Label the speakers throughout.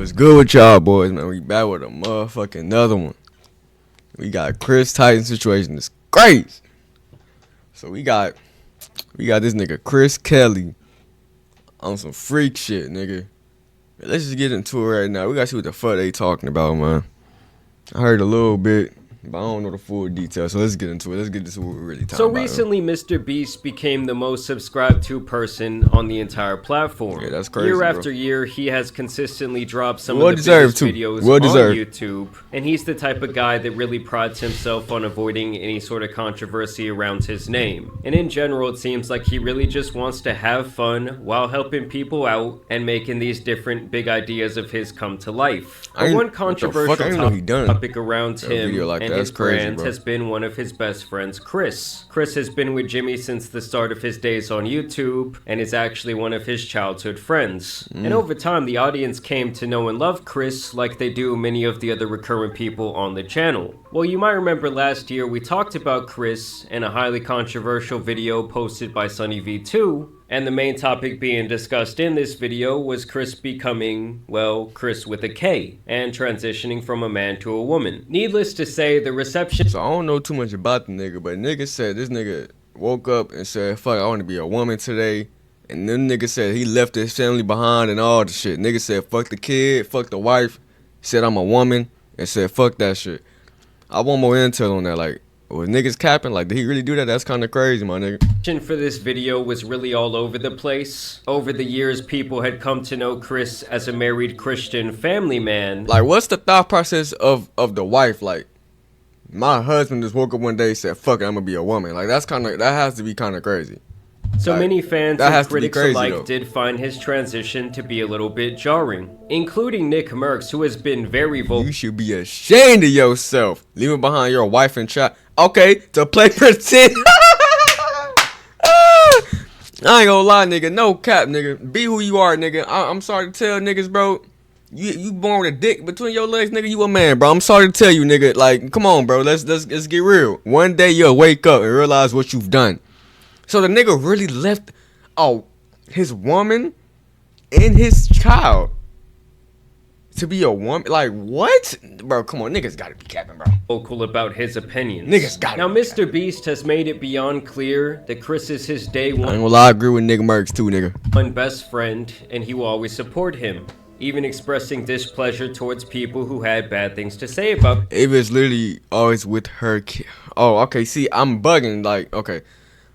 Speaker 1: What's good with y'all boys, man? We back with a motherfucking another one. We got Kris Tyson situation. It's crazy. So we got this nigga Chris Kelly on some freak shit, nigga. Let's just get into it right now. We gotta see what the fuck they talking about, man. I heard a little bit, but I don't know the full details, so let's get into it. Let's get into what we're really talking about.
Speaker 2: So recently, Mr. Beast became the most subscribed to person on the entire platform.
Speaker 1: Yeah, that's crazy,
Speaker 2: Year
Speaker 1: bro.
Speaker 2: after year, he has consistently dropped some of the biggest videos on YouTube. And he's the type of guy that really prides himself on avoiding any sort of controversy around his name. And in general, it seems like he really just wants to have fun while helping people out and making these different big ideas of his come to life. One controversial topic around him and his brand has been one of his best friends, Kris. Kris has been with Jimmy since the start of his days on YouTube and is actually one of his childhood friends. And over time, the audience came to know and love Kris like they do many of the other recurrent people on the channel. Well, you might remember last year we talked about Kris in a highly controversial video posted by SunnyV2. And the main topic being discussed in this video was Kris becoming, well, Kris with a K, and transitioning from a man to a woman. Needless to say, the reception...
Speaker 1: So I don't know too much about the nigga, but nigga said this nigga woke up and said, fuck, I want to be a woman today. And then nigga said he left his family behind and all the shit. Nigga said, fuck the kid, fuck the wife, said I'm a woman, and said, fuck that shit. I want more intel on that, like, was niggas capping? Like, did he really do that? That's kind of crazy, my nigga.
Speaker 2: For this video was really all over the place. Over the years, people had come to know Kris as a married Christian family man.
Speaker 1: Like, what's the thought process of the wife? Like, my husband just woke up one day and said, fuck it, I'm gonna be a woman. Like, that has to be kind of crazy.
Speaker 2: So
Speaker 1: like,
Speaker 2: many fans and critics alike
Speaker 1: though.
Speaker 2: did find his transition to be a little bit jarring, including Nick Merckx, who has been very vocal.
Speaker 1: You should be ashamed of yourself, leaving behind your wife and child. Okay, to play pretend. I ain't gonna lie, nigga. No cap, nigga. Be who you are, nigga. I'm sorry to tell niggas, bro. You born with a dick between your legs, nigga. You a man, bro. I'm sorry to tell you, nigga. Like, come on, bro. Let's get real. One day you'll wake up and realize what you've done. So the nigga really left, his woman and his child to be a woman. Like, what? Bro, come on. Niggas gotta be capping, bro.
Speaker 2: Vocal about his opinions.
Speaker 1: Niggas gotta
Speaker 2: Now,
Speaker 1: be
Speaker 2: Mr.
Speaker 1: capping.
Speaker 2: Beast has made it beyond clear that Kris is his day
Speaker 1: I ain't
Speaker 2: one
Speaker 1: gonna lie, I agree with Nick Merckx too, nigga.
Speaker 2: best friend, and he will always support him, even expressing displeasure towards people who had bad things to say about him.
Speaker 1: Ava's literally always with her kid. Oh, okay. See, I'm bugging. Like, okay.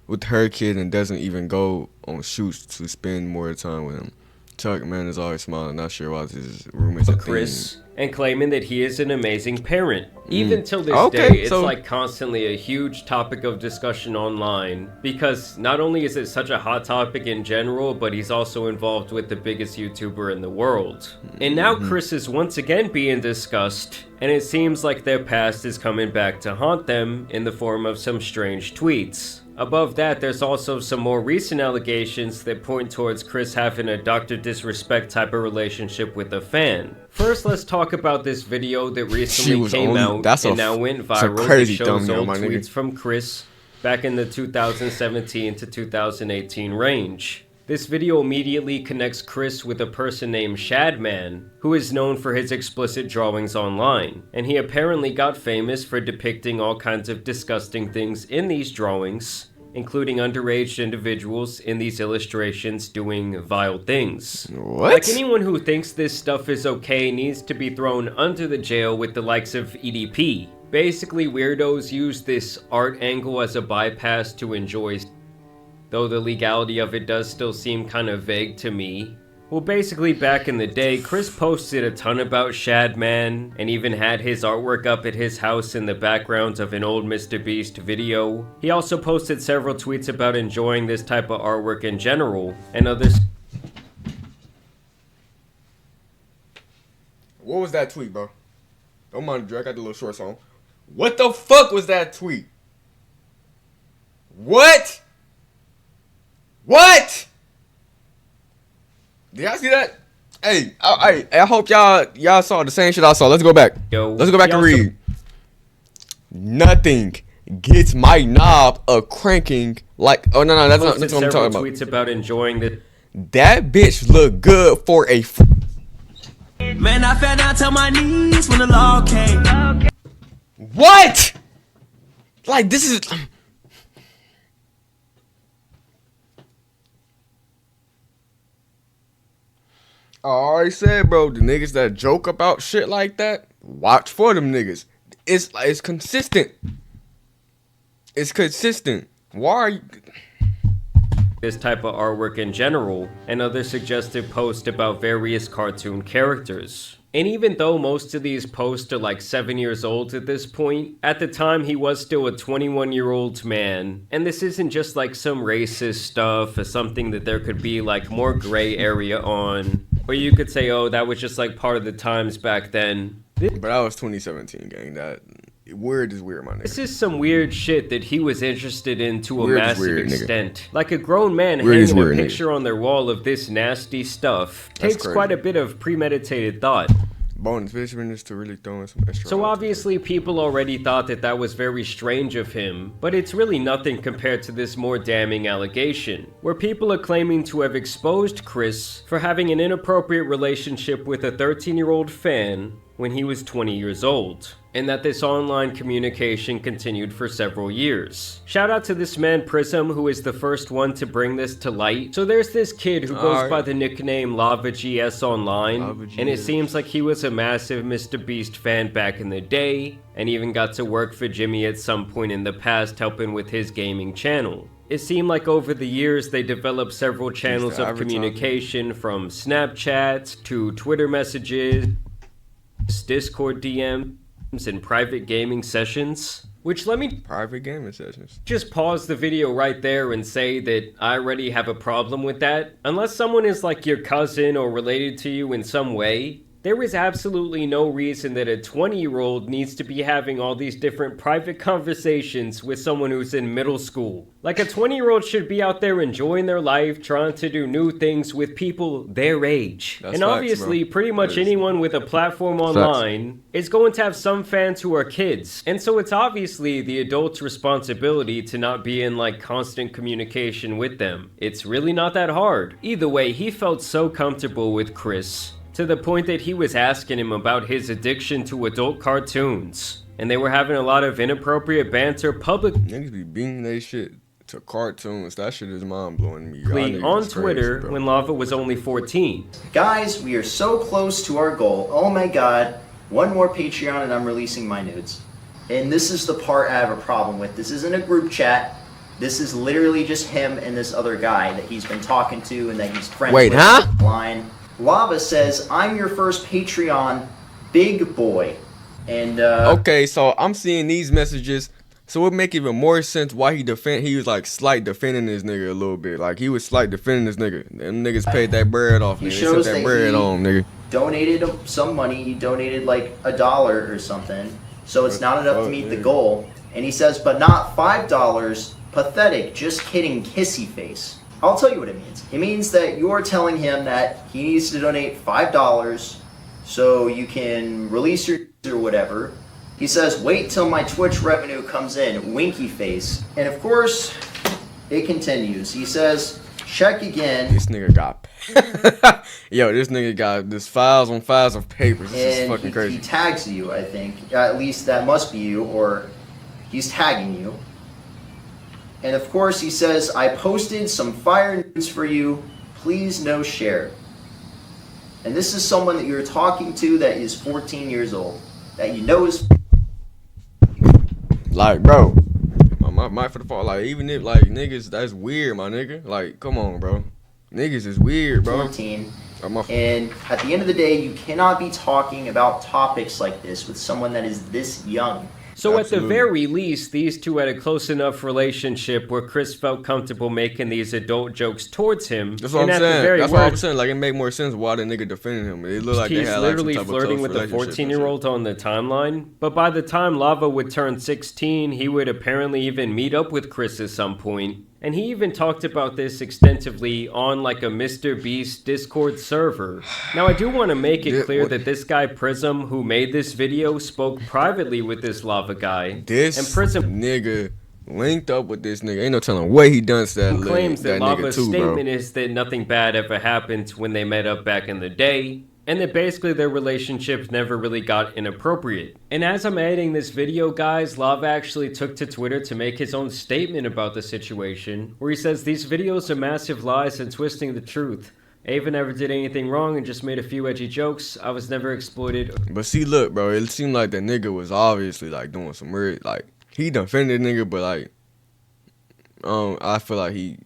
Speaker 1: With her kid and doesn't even go on shoots to spend more time with him. Chuck, man, is always smiling, not sure why his roommate's a
Speaker 2: Kris, and claiming that he is an amazing parent. Even till this
Speaker 1: Okay,
Speaker 2: day, it's
Speaker 1: so-
Speaker 2: like constantly a huge topic of discussion online, because not only is it such a hot topic in general, but he's also involved with the biggest YouTuber in the world. And now Kris is once again being discussed, and it seems like their past is coming back to haunt them in the form of some strange tweets. Above that, there's also some more recent allegations that point towards Kris having a Dr. Disrespect type of relationship with a fan. First, let's talk about this video that recently came out and now went viral. It shows old tweets from Kris back in the 2017 to 2018 range. This video immediately connects Kris with a person named Shadman, who is known for his explicit drawings online, and he apparently got famous for depicting all kinds of disgusting things in these drawings, including underage individuals in these illustrations doing vile things.
Speaker 1: What?
Speaker 2: Like, anyone who thinks this stuff is okay needs to be thrown under the jail with the likes of EDP. Basically, weirdos use this art angle as a bypass to enjoy, though the legality of it does still seem kind of vague to me. Well, basically, back in the day, Kris posted a ton about Shadman, and even had his artwork up at his house in the background of an old Mr. Beast video. He also posted several tweets about enjoying this type of artwork in general, and others.
Speaker 1: What was that tweet, bro? Don't mind, Drake. I got the little shorts on. What the fuck was that tweet? What? What? Did y'all see that? Hey, I hope y'all saw the same shit I saw. Let's go back. Let's go back and read. Nothing gets my knob a cranking like. Oh no, that's not what I'm talking about.
Speaker 2: Tweets about enjoying the.
Speaker 1: That bitch look good for a.
Speaker 3: Man, I fell down to my knees when the law came.
Speaker 1: What? Like, this is... I already said, bro, the niggas that joke about shit like that, watch for them niggas. It's consistent. It's consistent. Why are you...
Speaker 2: This type of artwork in general, and other suggestive posts about various cartoon characters. And even though most of these posts are like 7 years old at this point, at the time he was still a 21-year-old man. And this isn't just like some racist stuff or something that there could be like more gray area on. Or you could say, oh, that was just like part of the times back then.
Speaker 1: But that was 2017, gang. That weird is weird, my nigga.
Speaker 2: This is some weird shit that he was interested in to a
Speaker 1: Weird is
Speaker 2: massive
Speaker 1: weird, nigga.
Speaker 2: extent. Like a grown man
Speaker 1: Weird is
Speaker 2: hanging a
Speaker 1: weird,
Speaker 2: picture on their wall of this nasty stuff
Speaker 1: That's
Speaker 2: takes
Speaker 1: crazy.
Speaker 2: quite a bit of premeditated thought.
Speaker 1: Bonus Fisherman is to really throw in some extra.
Speaker 2: So obviously people already thought that that was very strange of him, but it's really nothing compared to this more damning allegation, where people are claiming to have exposed Kris for having an inappropriate relationship with a 13-year-old fan when he was 20 years old, and that this online communication continued for several years. Shout out to this man Prism, who is the first one to bring this to light. So there's this kid who goes by the nickname LavaGS online, and it seems like he was a massive Mr. Beast fan back in the day, and even got to work for Jimmy at some point in the past helping with his gaming channel. It seemed like over the years they developed several channels of communication, from Snapchats to Twitter messages, Discord DMs, and private gaming sessions. Which, let me
Speaker 1: private gaming sessions.
Speaker 2: Just pause the video right there and say that I already have a problem with that. Unless someone is like your cousin or related to you in some way, there is absolutely no reason that a 20-year-old needs to be having all these different private conversations with someone who's in middle school. Like, a 20-year-old should be out there enjoying their life, trying to do new things with people their age.
Speaker 1: That's
Speaker 2: and
Speaker 1: facts,
Speaker 2: obviously,
Speaker 1: bro.
Speaker 2: pretty much anyone with a platform online is going to have some fans who are kids. And so it's obviously the adult's responsibility to not be in like constant communication with them. It's really not that hard. Either way, he felt so comfortable with Kris, to the point that he was asking him about his addiction to adult cartoons. And they were having a lot of inappropriate banter publicly
Speaker 1: Niggas be beating they shit to cartoons. That shit is mind-blowing to me. Y'all
Speaker 2: on
Speaker 1: niggas
Speaker 2: Twitter
Speaker 1: crazy,
Speaker 2: when Lava was only 14.
Speaker 4: Guys, we are so close to our goal. Oh my god. One more Patreon and I'm releasing my nudes. And this is the part I have a problem with. This isn't a group chat. This is literally just him and this other guy that he's been talking to and that he's friends with online. Lava says, I'm your first Patreon big boy. And
Speaker 1: okay, so I'm seeing these messages, so it make even more sense why he was like slight defending this nigga a little bit. Like, he was slight defending this nigga. Them niggas paid that bread off, nigga. They sent that bread on, nigga.
Speaker 4: Donated him some money. He donated like $1 or something. So it's not enough to meet the goal. And he says, but not $5. Pathetic. Just kidding. Kissy face. I'll tell you what it means. It means that you're telling him that he needs to donate $5 so you can release your or whatever. He says, wait till my Twitch revenue comes in, winky face. And of course, it continues. He says, check again.
Speaker 1: This nigga got yo, this nigga got this files on files of papers. This is fucking crazy.
Speaker 4: He tags you, I think. At least that must be you, or he's tagging you. And of course he says, I posted some fire news for you, please no share. And this is someone that you're talking to that is 14 years old, that you know is
Speaker 1: like, bro, my for the fall, like, even if like niggas, that's weird, my nigga. Like, come on, bro, niggas is weird, bro.
Speaker 4: 14. And at the end of the day, you cannot be talking about topics like this with someone that is this young.
Speaker 2: So
Speaker 1: Absolutely.
Speaker 2: at the very least, these two had a close enough relationship where Kris felt comfortable making these adult jokes towards him.
Speaker 1: That's what I'm saying. That's what I'm saying. Like, it made more sense why the nigga defending him. It looked like they
Speaker 2: he's
Speaker 1: had
Speaker 2: literally
Speaker 1: like some type
Speaker 2: flirting
Speaker 1: of
Speaker 2: with a
Speaker 1: relationship and
Speaker 2: 14-year-old on the timeline. But by the time Lava would turn 16, he would apparently even meet up with Kris at some point. And he even talked about this extensively on like a Mr. Beast Discord server. Now I do want to make it clear that this guy Prism, who made this video, spoke privately with this Lava guy.
Speaker 1: This
Speaker 2: and Prism
Speaker 1: nigga linked up with this nigga. Ain't no telling what he done to that
Speaker 2: claims that
Speaker 1: nigga
Speaker 2: Lava's
Speaker 1: too,
Speaker 2: statement
Speaker 1: bro.
Speaker 2: is that nothing bad ever happened when they met up back in the day. and that basically their relationship never really got inappropriate. And as I'm editing this video, guys, Lava actually took to Twitter to make his own statement about the situation, where he says these videos are massive lies and twisting the truth. Ava never did anything wrong and just made a few edgy jokes. I was never exploited.
Speaker 1: But see, look, bro, it seemed like the nigga was obviously like doing some weird, like he defended the nigga, but like, I feel like he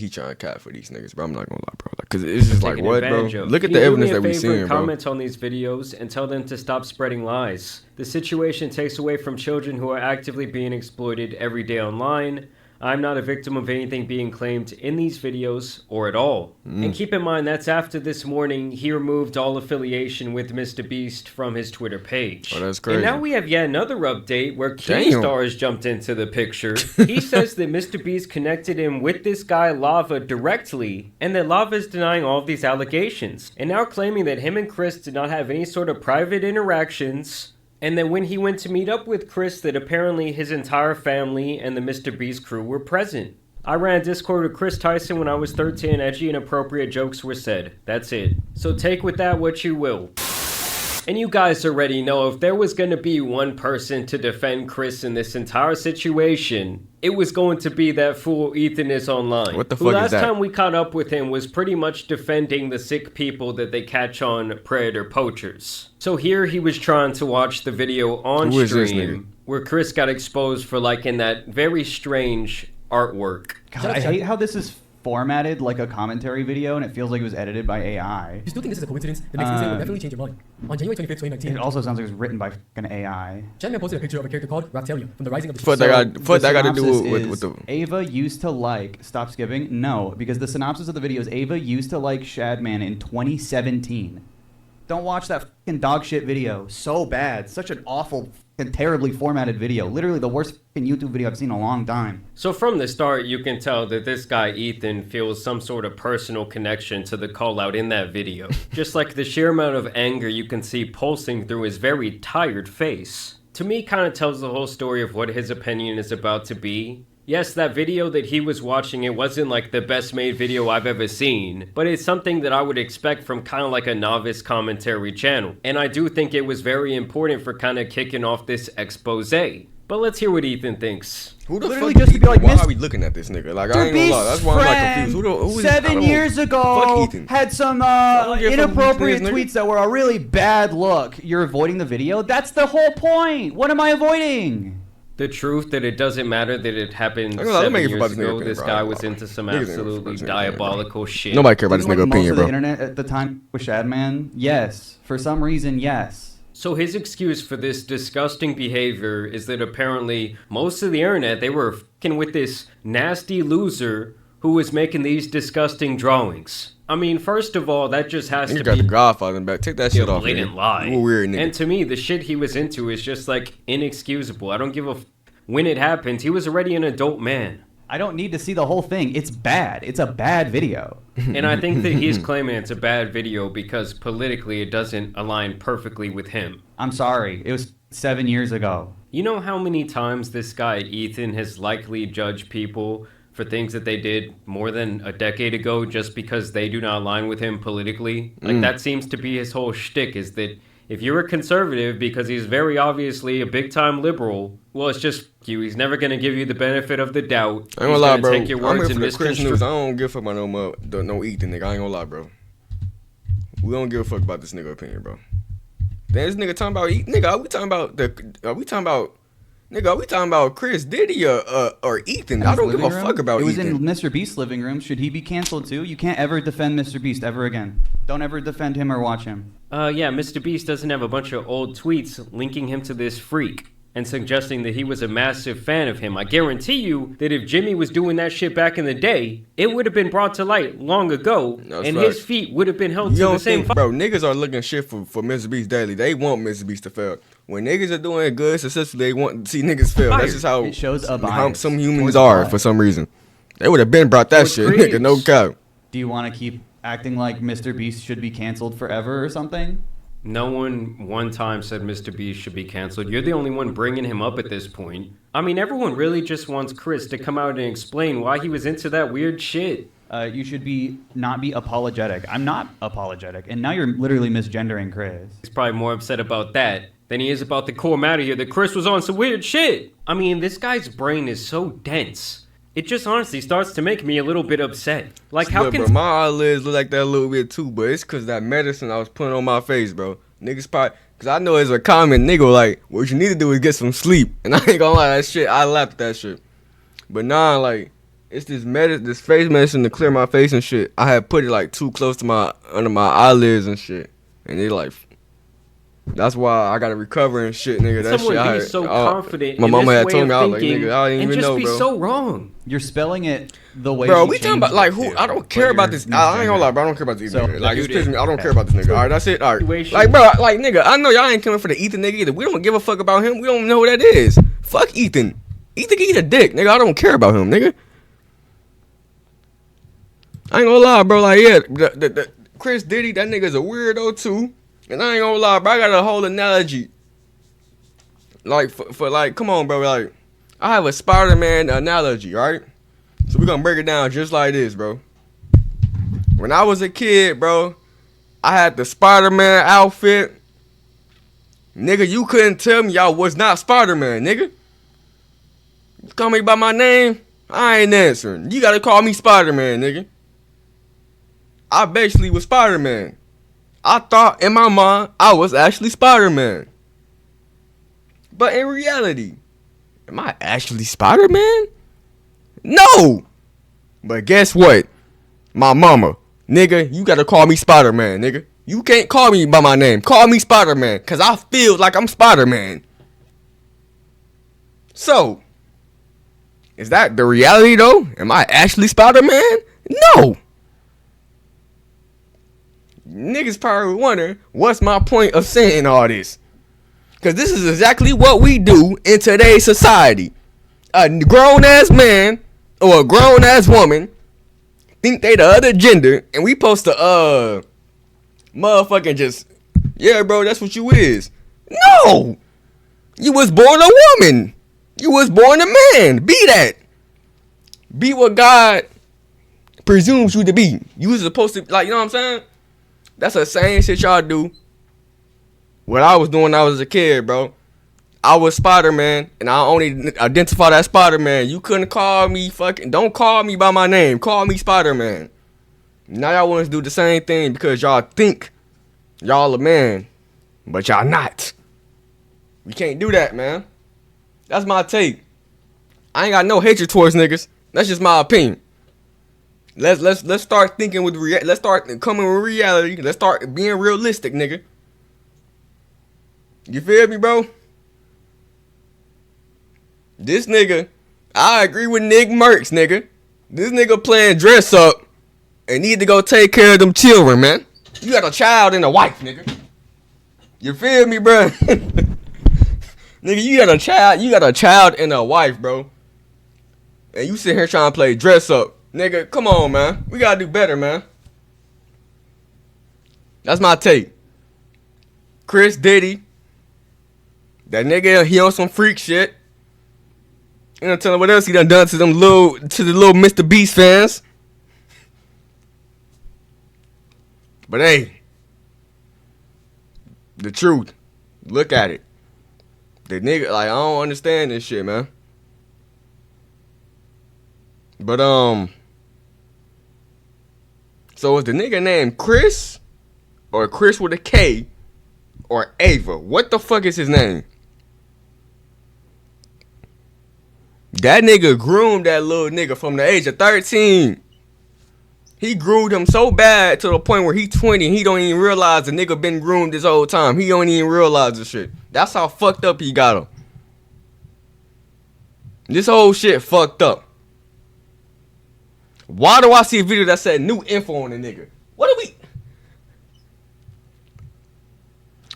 Speaker 1: trying to cat for these niggas, bro. I'm not gonna lie, bro. Like, cause it's just like, what, bro? Look at the evidence that we seeing, bro.
Speaker 2: Comment on these videos and tell them to stop spreading lies. The situation takes away from children who are actively being exploited every day online. I'm not a victim of anything being claimed in these videos or at all. And keep in mind, that's after this morning he removed all affiliation with Mr. Beast from his Twitter page.
Speaker 1: Oh, that's crazy.
Speaker 2: And now we have yet another update where Keemstar has jumped into the picture. He says that Mr. Beast connected him with this guy Lava directly, and that Lava is denying all of these allegations, and now claiming that him and Kris did not have any sort of private interactions. And then when he went to meet up with Kris, that apparently his entire family and the Mr. Beast crew were present. I ran a Discord with Kris Tyson when I was 13, edgy and inappropriate jokes were said. That's it. So take with that what you will. And you guys already know, if there was going to be one person to defend Kris in this entire situation, it was going to be that fool Ethan is online.
Speaker 1: What the fuck is that?
Speaker 2: Last time we caught up with him was pretty much defending the sick people that they catch on predator poachers. So here he was trying to watch the video on stream where Kris got exposed for liking that very strange artwork.
Speaker 5: God, I hate how this is formatted like a commentary video, and it feels like it was edited by AI.
Speaker 6: You still think this is a coincidence? The next thing will definitely change your mind. On January 25th, 2019,
Speaker 5: It also sounds like it was written by fucking AI.
Speaker 6: Chatman posted a picture of a character called Raptalia from the Rising of the
Speaker 1: Fuck that got to do with the...
Speaker 5: Ava used to like... Stop skipping? No, because the synopsis of the video is Ava used to like Shadman in 2017. Don't watch that fucking dog shit video. So bad. Such an awful and terribly formatted video. Literally the worst fucking YouTube video I've seen in a long time.
Speaker 2: So from the start, you can tell that this guy Ethan feels some sort of personal connection to the call out in that video. Just like the sheer amount of anger you can see pulsing through his very tired face. To me, kind of tells the whole story of what his opinion is about to be. Yes, that video that he was watching, it wasn't like the best made video I've ever seen, but it's something that I would expect from kind of like a novice commentary channel. And I do think it was very important for kind of kicking off this expose. But let's hear what Ethan thinks.
Speaker 1: Who the
Speaker 5: Literally
Speaker 1: fuck
Speaker 5: just to be like,
Speaker 1: why are we looking at this nigga? Like, I ain't gonna lie, that's why I'm like confused. Who is
Speaker 5: 7 years ago
Speaker 1: Ethan.
Speaker 5: had some inappropriate tweets that were a really bad look. You're avoiding the video? That's the whole point. What am I avoiding?
Speaker 2: The truth that it doesn't matter that it happened
Speaker 1: I'm gonna
Speaker 2: 7
Speaker 1: make it
Speaker 2: years
Speaker 1: about this nigga
Speaker 2: ago.
Speaker 1: opinion,
Speaker 2: This
Speaker 1: bro.
Speaker 2: guy was into some
Speaker 1: Niggas
Speaker 2: absolutely
Speaker 1: ain't
Speaker 2: diabolical shit.
Speaker 1: Nobody care about this
Speaker 5: Didn't
Speaker 1: nigga
Speaker 5: like
Speaker 1: opinion,
Speaker 5: most
Speaker 1: bro.
Speaker 5: of the internet at the time with Shadman? Yes. For some reason, yes.
Speaker 2: So his excuse for this disgusting behavior is that apparently most of the internet, they were f***ing with this nasty loser who was making these disgusting drawings. I mean, first of all, that just has
Speaker 1: You
Speaker 2: to
Speaker 1: got
Speaker 2: be
Speaker 1: the Godfather back. Take that shit
Speaker 2: a
Speaker 1: off,
Speaker 2: blatant
Speaker 1: nigga.
Speaker 2: lie.
Speaker 1: You a weird nigga.
Speaker 2: And to me, the shit he was into is just like inexcusable. I don't give a f- when it happened. He was already an adult man.
Speaker 5: I don't need to see the whole thing. It's bad. It's a bad video.
Speaker 2: And I think that he's claiming it's a bad video because politically it doesn't align perfectly with him.
Speaker 5: I'm sorry. It was 7 years ago.
Speaker 2: You know how many times this guy Ethan has likely judged people for things that they did more than a decade ago just because they do not align with him politically? Like, that seems to be his whole shtick, is that if you're a conservative, because he's very obviously a big-time liberal, well, it's just you. He's never going to give you the benefit of the doubt.
Speaker 1: I ain't gonna lie, bro.
Speaker 2: Take your
Speaker 1: I'm
Speaker 2: words
Speaker 1: here for
Speaker 2: and
Speaker 1: the Kris news. I
Speaker 2: misconstrue.
Speaker 1: don't give a fuck about no Ethan, nigga. I ain't gonna lie, bro. We don't give a fuck about this nigga opinion, bro. Then this nigga talking about Ethan. Nigga, are we talking about Kris Diddy or Ethan? I don't give a fuck about
Speaker 5: It was
Speaker 1: Ethan.
Speaker 5: in Mr. Beast's living room. Should he be canceled too? You can't ever defend Mr. Beast ever again. Don't ever defend him or watch him.
Speaker 2: Yeah, Mr. Beast doesn't have a bunch of old tweets linking him to this freak and suggesting that he was a massive fan of him. I guarantee you that if Jimmy was doing that shit back in the day, it would have been brought to light long ago,
Speaker 1: That's
Speaker 2: and
Speaker 1: right.
Speaker 2: his feet would have been held
Speaker 1: You
Speaker 2: to the
Speaker 1: don't
Speaker 2: same
Speaker 1: think, bro, niggas are looking shit for Mr. Beast daily. They want Mr. Beast to fail. When niggas are doing good, successfully, they want to see niggas fail. That's just how
Speaker 5: It shows a
Speaker 1: how
Speaker 5: bias
Speaker 1: some humans
Speaker 5: towards
Speaker 1: are
Speaker 5: God.
Speaker 1: for some reason. They would have been brought that
Speaker 2: Towards
Speaker 1: shit,
Speaker 2: creatives.
Speaker 1: nigga. No cap.
Speaker 5: Do you want to keep acting like Mr. Beast should be canceled forever or something?
Speaker 2: No one time said Mr. Beast should be canceled. You're the only one bringing him up at this point. I mean, everyone really just wants Kris to come out and explain why he was into that weird shit.
Speaker 5: You should not be apologetic. I'm not apologetic, and now you're literally misgendering Kris.
Speaker 2: He's probably more upset about that than he is about the core matter here that Kris was on some weird shit. I mean, this guy's brain is so dense. It just honestly starts to make me a little bit upset. Like, how can...
Speaker 1: Bro, my eyelids look like that a little bit too, but it's because that medicine I was putting on my face, bro. Niggas probably... Because I know as a common nigga, like, what you need to do is get some sleep. And I ain't gonna lie, that shit, I laughed at that shit. But nah, like, it's this face medicine to clear my face and shit. I had put it, like, too close to under my eyelids and shit. And they, like... That's why I gotta recover and shit, nigga. That
Speaker 2: Someone
Speaker 1: shit,
Speaker 2: be so confident
Speaker 1: my
Speaker 2: in
Speaker 1: mama
Speaker 2: this
Speaker 1: had
Speaker 2: way
Speaker 1: told
Speaker 2: of
Speaker 1: me, I was like,
Speaker 2: thinking,
Speaker 1: nigga, I didn't
Speaker 2: and
Speaker 1: even
Speaker 2: just
Speaker 1: know,
Speaker 2: be
Speaker 1: bro.
Speaker 2: so wrong.
Speaker 5: You're spelling it the way.
Speaker 1: Bro,
Speaker 5: she
Speaker 1: we talking
Speaker 5: changed
Speaker 1: about like
Speaker 5: it
Speaker 1: who?
Speaker 5: to,
Speaker 1: I don't
Speaker 5: but
Speaker 1: care about
Speaker 5: you're
Speaker 1: this. I ain't gonna lie, bro. I don't care about this
Speaker 5: So,
Speaker 1: nigga. Like, it's
Speaker 2: dude,
Speaker 1: pissing me. I don't care about this nigga. All right, that's it. All right.
Speaker 2: Situation.
Speaker 1: Like, bro, like, nigga, I know y'all ain't coming for the Ethan nigga either. We don't give a fuck about him. We don't know who that is. Fuck Ethan. Ethan can eat a dick, nigga. I don't care about him, nigga. I ain't gonna lie, bro. Like, yeah, the Kris Diddy, that nigga's a weirdo too. And I ain't gonna lie, bro. I got a whole analogy. Like, for like, come on, bro. Like, I have a Spider-Man analogy, right? So we're gonna break it down just like this, bro. When I was a kid, bro, I had the Spider-Man outfit. Nigga, you couldn't tell me I was not Spider-Man, nigga. You call me by my name, I ain't answering. You gotta call me Spider-Man, nigga. I basically was Spider-Man. I thought in my mind I was actually Spider-Man. But in reality, am I actually Spider-Man? No! But guess what? My mama, nigga, you gotta call me Spider-Man, nigga. You can't call me by my name. Call me Spider-Man, cause I feel like I'm Spider-Man. So, is that the reality though? Am I actually Spider-Man? No! Niggas probably wonder, what's my point of saying all this? Cause this is exactly what we do in today's society. A grown-ass man or a grown-ass woman think they the other gender, and we supposed to motherfucking just, yeah, bro, that's what you is. No! You was born a woman. You was born a man. Be that. Be what God presumes you to be. You was supposed to, like, you know what I'm saying? That's the same shit y'all do. What I was doing when I was a kid, bro. I was Spider-Man, and I only identified as Spider-Man. You couldn't call me don't call me by my name. Call me Spider-Man. Now y'all want to do the same thing because y'all think y'all a man, but y'all not. We can't do that, man. That's my take. I ain't got no hatred towards niggas. That's just my opinion. Let's start thinking with let's start coming with reality. Let's start being realistic, nigga. You feel me, bro? This nigga, I agree with Nick Merckx, nigga. This nigga playing dress up and need to go take care of them children, man. You got a child and a wife, nigga. You feel me, bro? Nigga, you got a child and a wife, bro. And you sit here trying to play dress up. Nigga, come on, man. We gotta do better, man. That's my take. Kris Diddy. That nigga, he on some freak shit. You know, tell him what else he done to the little Mr. Beast fans. But hey, the truth. Look at it. The nigga, like, I don't understand this shit, man. But so is the nigga named Kris, or Kris with a K, or Ava? What the fuck is his name? That nigga groomed that little nigga from the age of 13. He groomed him so bad to the point where he 20 and he don't even realize the nigga been groomed this whole time. He don't even realize the shit. That's how fucked up he got him. This whole shit fucked up. Why do I see a video that said new info on the nigga? What are we?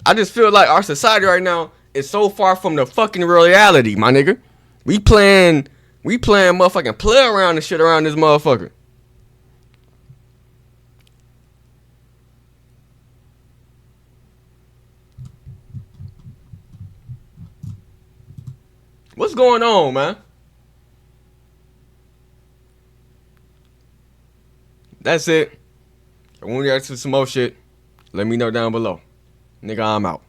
Speaker 1: I just feel like our society right now is so far from the fucking reality, my nigga. We playing motherfucking play around and shit around this motherfucker. What's going on, man? That's it. If you want to get to some more shit, let me know down below. Nigga, I'm out.